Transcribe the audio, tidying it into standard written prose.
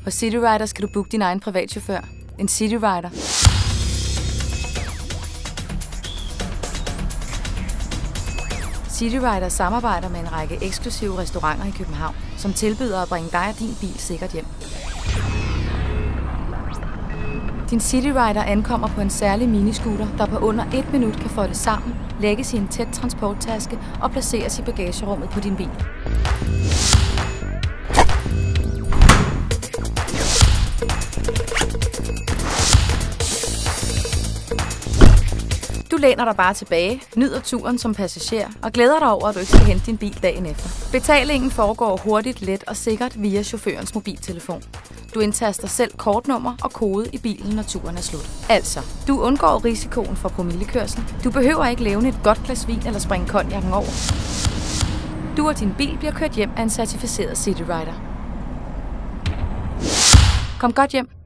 På Cityrider skal du booke din egen privatchauffør. En Cityrider. Cityrider samarbejder med en række eksklusive restauranter i København, som tilbyder at bringe dig og din bil sikkert hjem. Din Cityrider ankommer på en særlig miniscooter, der på under 1 minut kan folde sammen, lægges i en tæt transporttaske og placeres i bagagerummet på din bil. Du læner dig bare tilbage, nyder turen som passager og glæder dig over, at du ikke skal hente din bil dagen efter. Betalingen foregår hurtigt, let og sikkert via chaufførens mobiltelefon. Du indtaster selv kortnummer og kode i bilen, når turen er slut. Altså, du undgår risikoen for promillekørsel. Du behøver ikke levne et godt glas vin eller springe konjakken over. Du og din bil bliver kørt hjem af en certificeret Cityrider. Kom godt hjem.